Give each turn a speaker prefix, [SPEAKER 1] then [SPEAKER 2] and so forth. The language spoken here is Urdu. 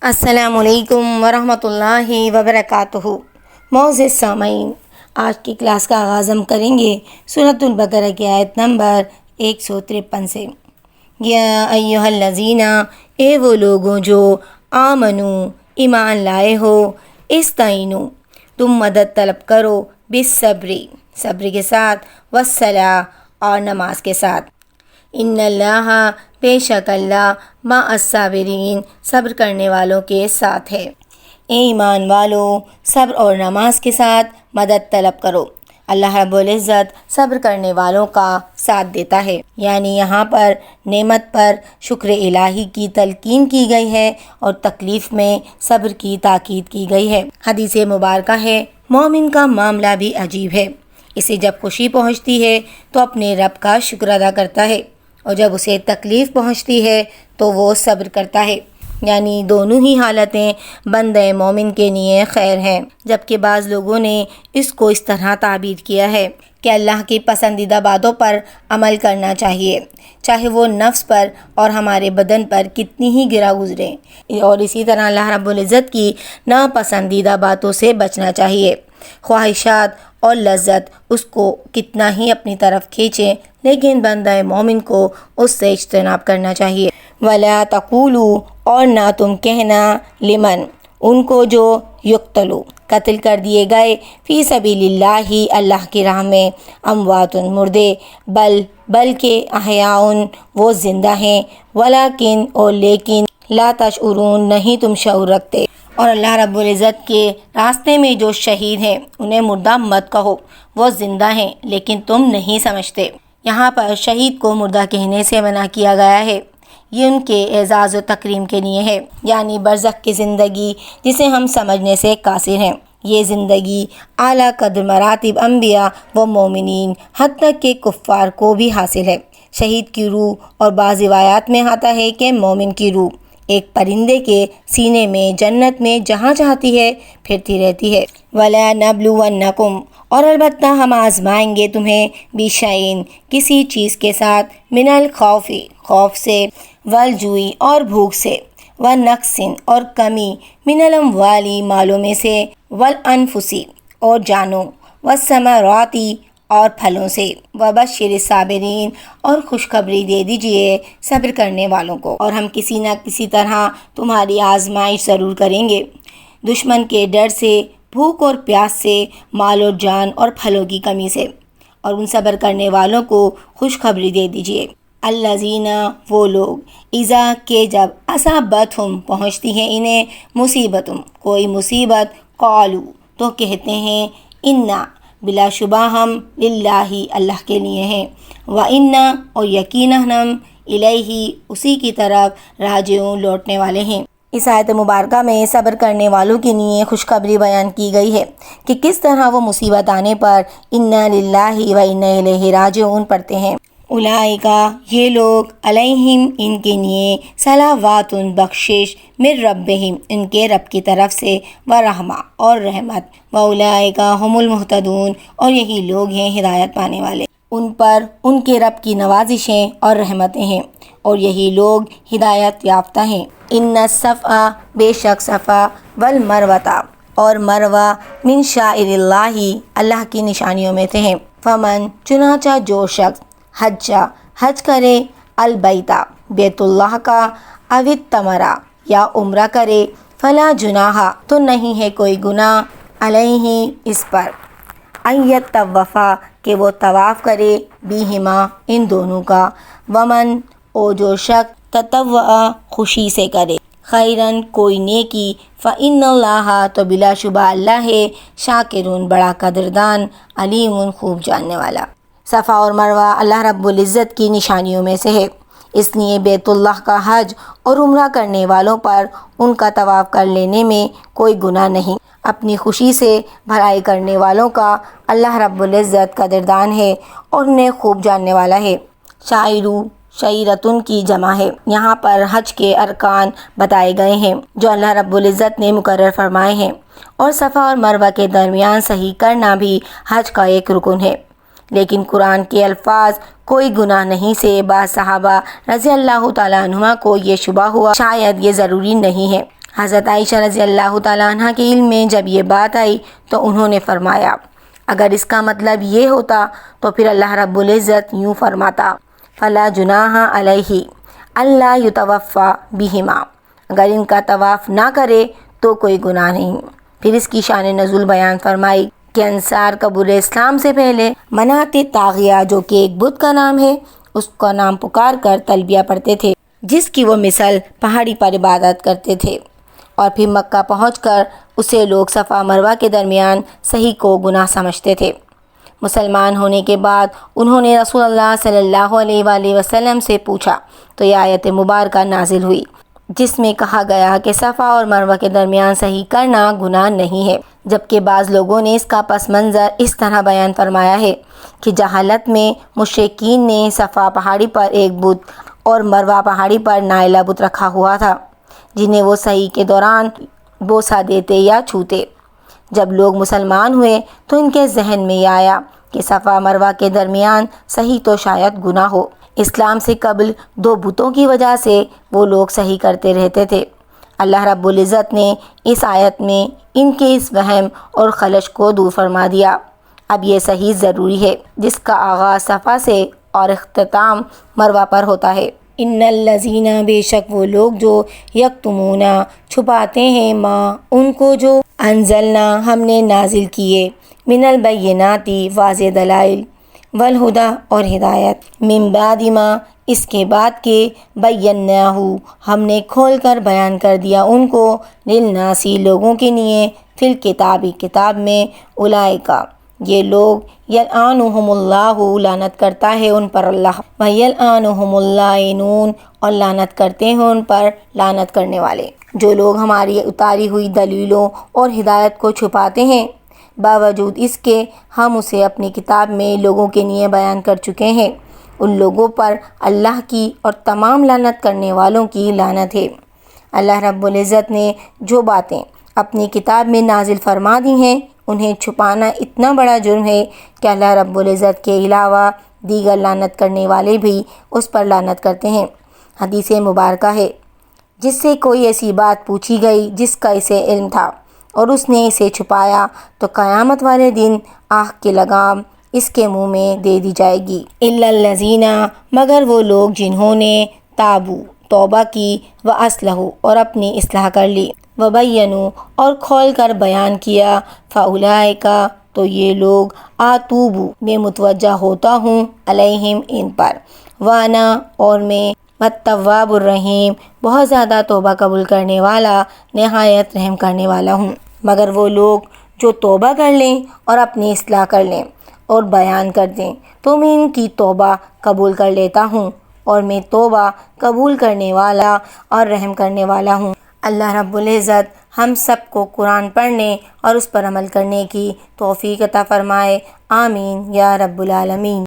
[SPEAKER 1] السلام علیکم ورحمۃ اللہ وبرکاتہ۔ معزز سامعین، آج کی کلاس کا آغاز ہم کریں گے سورۃ البقرہ کی آیت نمبر 153 سے۔ یا ایھا الذین، اے وہ لوگوں جو آمنو، ایمان لائے ہو، استعینوا، تم مدد طلب کرو، بالصبر، صبر کے ساتھ، والصلاۃ، اور نماز کے ساتھ۔ ان اللہ، بے شک اللہ، مع الصابرین، صبر کرنے والوں کے ساتھ ہے۔ اے ایمان والو، صبر اور نماز کے ساتھ مدد طلب کرو۔ اللہ رب العزت صبر کرنے والوں کا ساتھ دیتا ہے، یعنی یہاں پر نعمت پر شکر الہی کی تلقین کی گئی ہے اور تکلیف میں صبر کی تاکید کی گئی ہے۔ حدیث مبارکہ ہے، مومن کا معاملہ بھی عجیب ہے، اسے جب خوشی پہنچتی ہے تو اپنے رب کا شکر ادا کرتا ہے، اور جب اسے تکلیف پہنچتی ہے تو وہ صبر کرتا ہے، یعنی دونوں ہی حالتیں بندہ مومن کے لیے خیر ہیں۔ جبکہ بعض لوگوں نے اس کو اس طرح تعبیر کیا ہے کہ اللہ کی پسندیدہ باتوں پر عمل کرنا چاہیے، چاہے وہ نفس پر اور ہمارے بدن پر کتنی ہی گرا گزرے، اور اسی طرح اللہ رب العزت کی ناپسندیدہ باتوں سے بچنا چاہیے۔ خواہشات اور لذت اس کو کتنا ہی اپنی طرف کھینچے، لیکن بندہ مومن کو اس سے اجتناب کرنا چاہیے۔ وَلَا تَقُولُوا، اور نہ تم کہنا، لمن، ان کو جو یقتلوا، قتل کر دیے گئے، فی سبیل اللہ، اللہ کی راہ میں، اموات، مردے، بلکہ احیاء، وہ زندہ ہیں، ولیکن، اور لیکن، لا تشعرون، نہیں تم شعور رکھتے۔ اور اللہ رب العزت کے راستے میں جو شہید ہیں انہیں مردہ مت کہو، وہ زندہ ہیں لیکن تم نہیں سمجھتے۔ یہاں پر شہید کو مردہ کہنے سے منع کیا گیا ہے، یہ ان کے اعزاز و تکریم کے لیے ہے، یعنی برزخ کی زندگی جسے ہم سمجھنے سے قاصر ہیں۔ یہ زندگی اعلیٰ قدر مراتب انبیاء و مومنین، حتیٰ کہ کفار کو بھی حاصل ہے۔ شہید کی روح، اور بعض روایات میں آتا ہے کہ مومن کی روح، ایک پرندے کے سینے میں جنت میں جہاں چاہتی ہے پھرتی رہتی ہے۔ وَلَنَبْلُوَنَّكُمْ، اور البتہ ہم آزمائیں گے تمہیں، بِشَیْءٍ، کسی چیز کے ساتھ، من الخوف، خوف سے، والجوع، اور بھوک سے، ونقص، اور کمی، من الاموال، مالوں میں سے، والانفس، اور جانوں، والثمرات، اور پھلوں سے، وبشر الصابرین، اور خوشخبری دے دیجئے صبر کرنے والوں کو۔ اور ہم کسی نہ کسی طرح تمہاری آزمائش ضرور کریں گے، دشمن کے ڈر سے، بھوک اور پیاس سے، مال اور جان اور پھلوں کی کمی سے، اور ان صبر کرنے والوں کو خوشخبری دے دیجئے۔ الذین، وہ لوگ، اذا، کہ جب، اصابتہم، پہنچتی ہے انہیں، مصیبت، کوئی مصیبت، قالوا، تو کہتے ہیں، انا، بلا شبہ ہم، للہ، اللہ کے لیے ہیں، وَإِنَّا، اور یقیناً ہم، الیہ، اسی کی طرف، راجعون، لوٹنے والے ہیں۔ اس آیت مبارکہ میں صبر کرنے والوں کے لیے خوشخبری بیان کی گئی ہے کہ کس طرح وہ مصیبت آنے پر انا للہ وَإِنَّا إِلَيْهِ راجعون پڑھتے ہیں۔ اولئک، یہ لوگ، علیہم، ان کے لیے، صلوات، بخشش، من ربہم، ان کے رب کی طرف سے، ورحمہ، اور رحمت، واولئک ھم المہتدون، اور یہی لوگ ہیں ہدایت پانے والے۔ ان پر ان کے رب کی نوازشیں اور رحمتیں ہیں، اور یہی لوگ ہدایت یافتہ ہیں۔ ان الصفا، بے شک صفا، والمروۃ، اور مروہ، من شعائر اللہ، اللہ کی نشانیوں میں سے ہیں۔ فمن، چنانچہ جو شخص، حج کرے، البیت، بیت اللہ کا، او اعتمر، یا عمرہ کرے، فلا جناح، تو نہیں ہے کوئی گناہ، علیہ، اس پر، ان یطوف، کہ وہ طواف کرے، بہما، ان دونوں کا، ومن، او جو شخص، تطوع، خوشی سے کرے، خیرن، کوئی نیکی، فإن اللہ، تو بلا شبہ اللہ ہے، شاکرون، بڑا قدردان، علیم، خوب جاننے والا۔ صفا اور مروہ اللہ رب العزت کی نشانیوں میں سے ہے، اس لیے بیت اللہ کا حج اور عمرہ کرنے والوں پر ان کا طواف کر لینے میں کوئی گناہ نہیں۔ اپنی خوشی سے بھلائی کرنے والوں کا اللہ رب العزت قدردان ہے اور انہیں خوب جاننے والا ہے۔ شاعرو، شعیرتن کی جمع ہے۔ یہاں پر حج کے ارکان بتائے گئے ہیں جو اللہ رب العزت نے مقرر فرمائے ہیں، اور صفا اور مروہ کے درمیان صحیح کرنا بھی حج کا ایک رکن ہے۔ لیکن قرآن کے الفاظ کوئی گناہ نہیں سے بعض صحابہ رضی اللہ تعالیٰ عنہما کو یہ شبہ ہوا شاید یہ ضروری نہیں ہے۔ حضرت عائشہ رضی اللہ تعالیٰ عنہ کے علم میں جب یہ بات آئی تو انہوں نے فرمایا اگر اس کا مطلب یہ ہوتا تو پھر اللہ رب العزت یوں فرماتا فلا جناح علیہ اللہ یتوفا بہما، اگر ان کا طواف نہ کرے تو کوئی گناہ نہیں۔ پھر اس کی شان نزول بیان فرمائی کہ انصار قبول اسلام سے پہلے منات طاغیہ جو کہ ایک بت کا نام ہے اس کا نام پکار کر تلبیہ پڑھتے تھے، جس کی وہ مثل پہاڑی پر عبادت کرتے تھے، اور پھر مکہ پہنچ کر اسے لوگ صفا مروہ کے درمیان صحیح کو گناہ سمجھتے تھے۔ مسلمان ہونے کے بعد انہوں نے رسول اللہ صلی اللہ علیہ وآلہ وسلم سے پوچھا تو یہ آیت مبارکہ نازل ہوئی جس میں کہا گیا کہ صفا اور مروہ کے درمیان صحیح کرنا گناہ نہیں ہے، جبکہ بعض لوگوں نے اس کا پس منظر اس طرح بیان فرمایا ہے کہ جہالت میں مشرکین نے صفا پہاڑی پر ایک بت اور مروہ پہاڑی پر نائلہ بت رکھا ہوا تھا جنہیں وہ صحیح کے دوران بوسہ دیتے یا چھوتے۔ جب لوگ مسلمان ہوئے تو ان کے ذہن میں یہ آیا کہ صفا مروہ کے درمیان صحیح تو شاید گناہ ہو۔ اسلام سے قبل دو بتوں کی وجہ سے وہ لوگ صحیح کرتے رہتے تھے۔ اللہ رب العزت نے اس آیت میں ان کے اس وہم اور خلش کو دور فرما دیا۔ اب یہ صحیح ضروری ہے جس کا آغاز صفا سے اور اختتام مروہ پر ہوتا ہے۔ ان الذین، بے شک وہ لوگ جو یکتمون چھپاتے ہیں ما ان کو جو انزلنا ہم نے نازل کیے من البینات واضح دلائل والہدی اور ہدایت من بعد ما اس کے بعد کے بیناہ ہم نے کھول کر بیان کر دیا ان کو للناسی لوگوں کے لیے فی الکتاب کتاب میں اولئک یہ لوگ یلعنہم اللہ لعنت کرتا ہے ان پر اللہ ویلعنہم اللاعنون اور لعنت کرتے ہیں ان پر لعنت کرنے والے۔ جو لوگ ہماری اتاری ہوئی دلیلوں اور ہدایت کو چھپاتے ہیں باوجود اس کے ہم اسے اپنی کتاب میں لوگوں کے لیے بیان کر چکے ہیں، ان لوگوں پر اللہ کی اور تمام لعنت کرنے والوں کی لعنت ہے۔ اللہ رب العزت نے جو باتیں اپنی کتاب میں نازل فرما دی ہیں انہیں چھپانا اتنا بڑا جرم ہے کہ اللہ رب العزت کے علاوہ دیگر لعنت کرنے والے بھی اس پر لعنت کرتے ہیں۔ حدیث مبارکہ ہے جس سے کوئی ایسی بات پوچھی گئی جس کا اسے علم تھا اور اس نے اسے چھپایا تو قیامت والے دن آگ کی لگام اس کے منہ میں دے دی جائے گی۔ الا الذین، مگر وہ لوگ جنہوں نے تابو توبہ کی واصلحوا اور اپنی اصلاح کر لی وبینوا اور کھول کر بیان کیا فاولئک تو یہ لوگ اتوبو میں متوجہ ہوتا ہوں علیہم ان پر وانا اور میں التواب الرحیم بہت زیادہ توبہ قبول کرنے والا نہایت رحم کرنے والا ہوں۔ مگر وہ لوگ جو توبہ کر لیں اور اپنی اصلاح کر لیں اور بیان کر دیں تو میں ان کی توبہ قبول کر لیتا ہوں اور میں توبہ قبول کرنے والا اور رحم کرنے والا ہوں۔ اللہ رب العزت ہم سب کو قرآن پڑھنے اور اس پر عمل کرنے کی توفیق عطا فرمائے، آمین یا رب العالمین۔